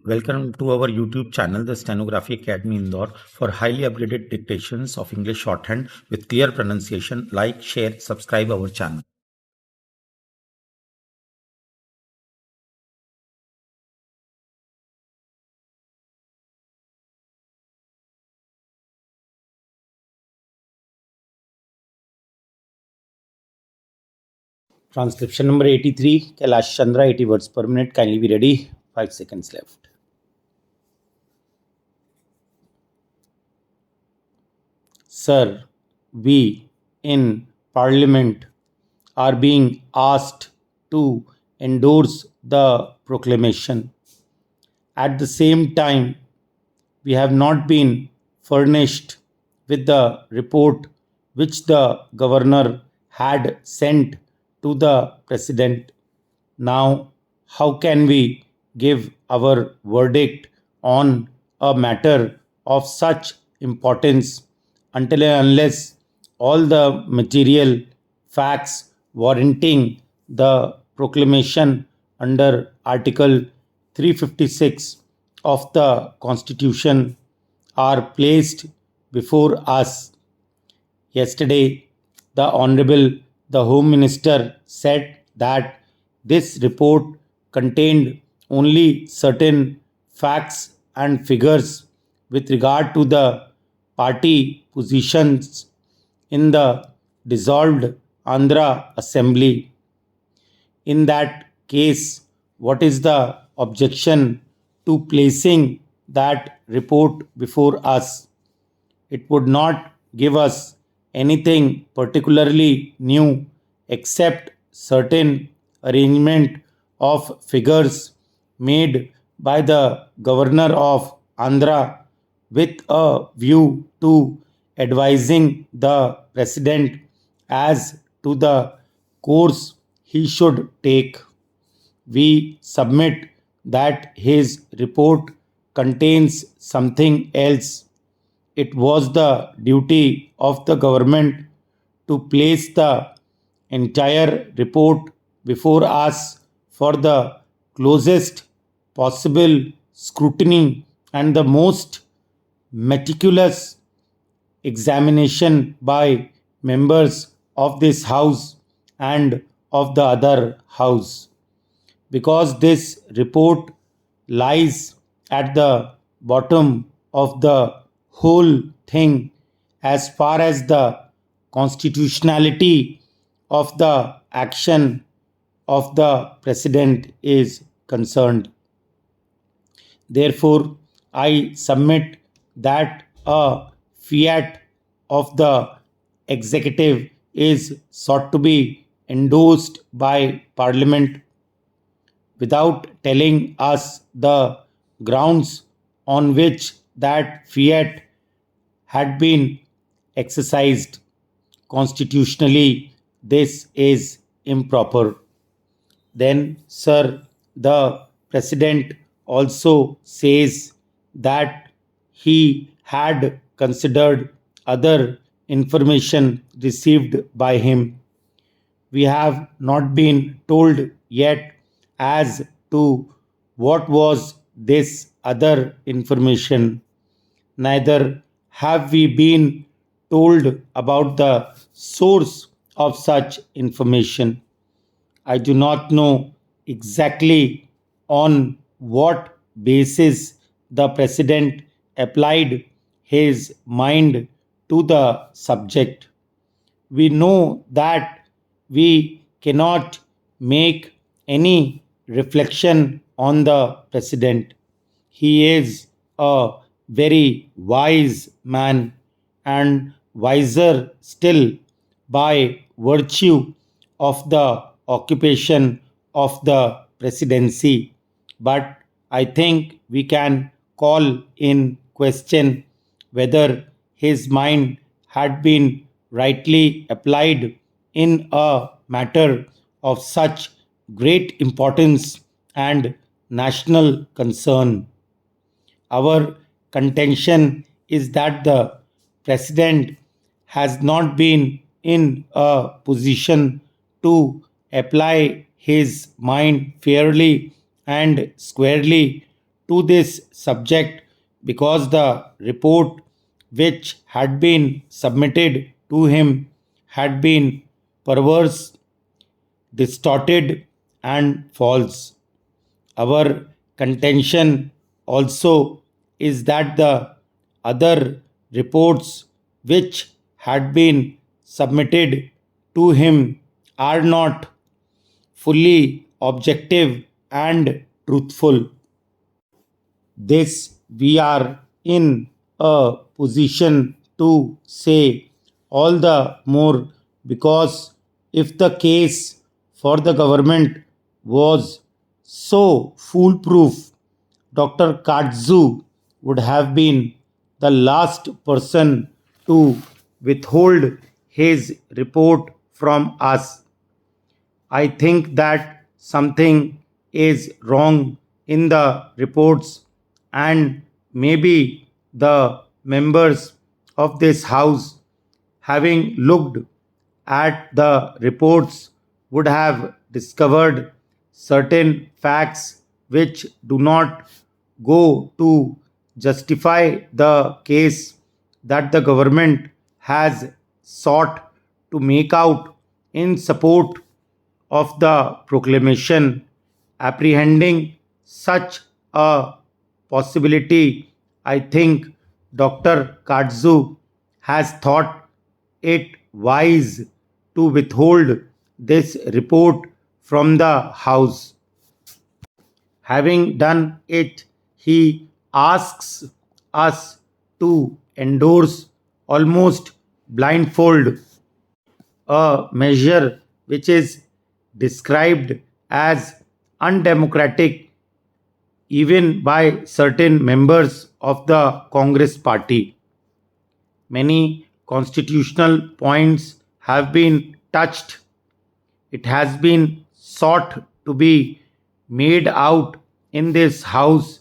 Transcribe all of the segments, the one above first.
Welcome to our YouTube channel, the Stenography Academy Indore, for highly upgraded dictations of English shorthand with clear pronunciation. Like, share, subscribe our channel. Transcription number 83, Kailash Chandra, 80 words per minute. Kindly be ready. 5 seconds left. Sir, we in Parliament are being asked to endorse the proclamation. At the same time, we have not been furnished with the report which the governor had sent to the president. Now, how can we give our verdict on a matter of such importance until and unless all the material facts warranting the proclamation under Article 356 of the Constitution are placed before us? Yesterday, the Home Minister said that this report contained only certain facts and figures with regard to the party positions in the dissolved Andhra Assembly. In that case, what is the objection to placing that report before us? It would not give us anything particularly new except certain arrangement of figures made by the governor of Andhra with a view to advising the president as to the course he should take. We submit that his report contains something else. It was the duty of the government to place the entire report before us for the closest possible scrutiny and the most meticulous examination by members of this house and of the other house. Because this report lies at the bottom of the whole thing as far as the constitutionality of the action of the president is concerned. Therefore, I submit that a fiat of the executive is sought to be endorsed by Parliament without telling us the grounds on which that fiat had been exercised. Constitutionally, this is improper. Then, sir, the president also says that he had considered other information received by him. We have not been told yet as to what was this other information. Neither have we been told about the source of such information. I do not know exactly on what basis the president applied his mind to the subject. We know that we cannot make any reflection on the president. He is a very wise man and wiser still by virtue of the occupation of the presidency. But I think we can call in question whether his mind had been rightly applied in a matter of such great importance and national concern. Our contention is that the president has not been in a position to apply his mind fairly and squarely to this subject because the report which had been submitted to him had been perverse, distorted, and false. Our contention also is that the other reports which had been submitted to him are not fully objective and truthful. This we are in a position to say all the more because if the case for the government was so foolproof, Dr. Katsu would have been the last person to withhold his report from us. I think that something is wrong in the reports, and maybe the members of this house, having looked at the reports, would have discovered certain facts which do not go to justify the case that the government has sought to make out in support of the proclamation. Apprehending such a possibility, I think Dr. Katsu has thought it wise to withhold this report from the House. Having done it, he asks us to endorse almost blindfold a measure which is described as undemocratic even by certain members of the Congress party. Many constitutional points have been touched. It has been sought to be made out in this House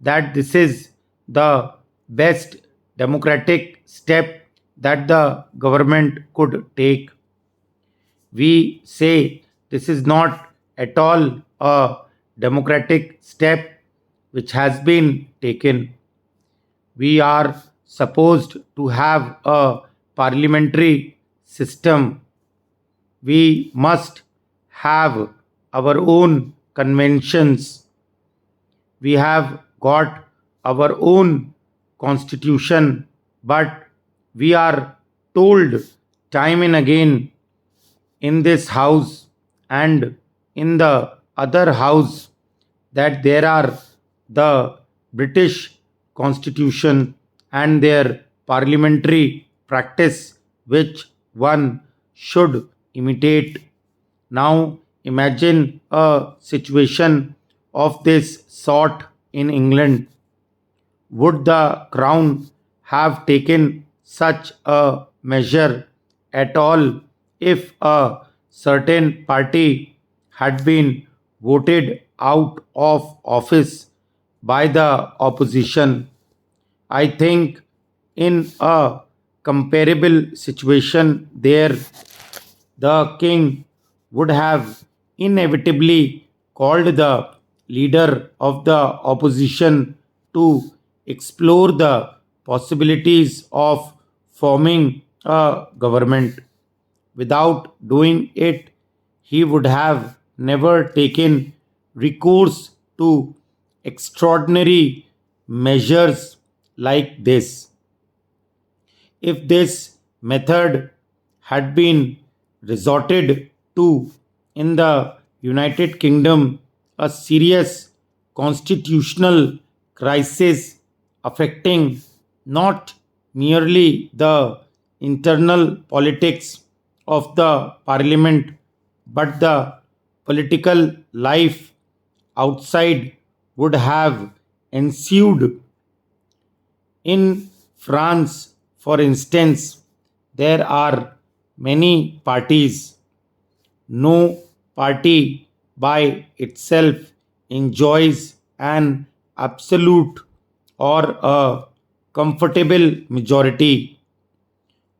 that this is the best democratic step that the government could take. We say this is not at all a democratic step which has been taken. We are supposed to have a parliamentary system. We must have our own conventions. We have got our own constitution, but we are told time and again in this house and in the other house that there are the British constitution and their parliamentary practice which one should imitate. Now imagine a situation of this sort in England. Would the Crown have taken such a measure at all if a certain party had been voted out of office by the opposition? I think in a comparable situation there, the king would have inevitably called the leader of the opposition to explore the possibilities of forming a government. Without doing it, he would have never taken recourse to extraordinary measures like this. If this method had been resorted to in the United Kingdom, a serious constitutional crisis affecting not merely the internal politics of the parliament but the political life outside would have ensued. In France, for instance, there are many parties. No party by itself enjoys an absolute or a comfortable majority.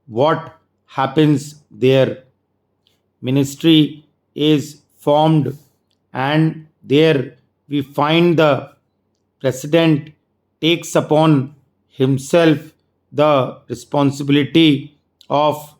What happens there? Ministry is formed, and there we find the President takes upon himself the responsibility of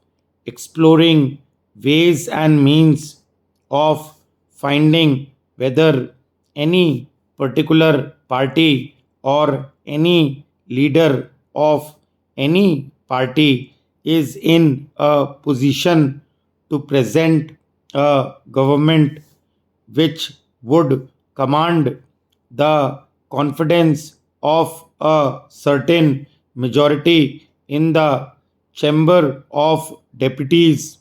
exploring ways and means of finding whether any particular party or any leader of any party is in a position to present a government which would command the confidence of a certain majority in the Chamber of Deputies.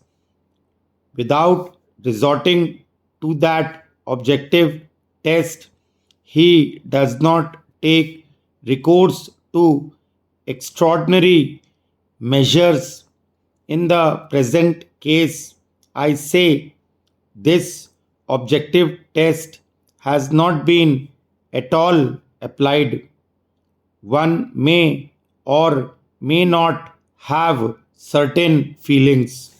Without resorting to that objective test, he does not take recourse to extraordinary measures. In the present case, I say this objective test has not been at all applied. One may or may not have certain feelings.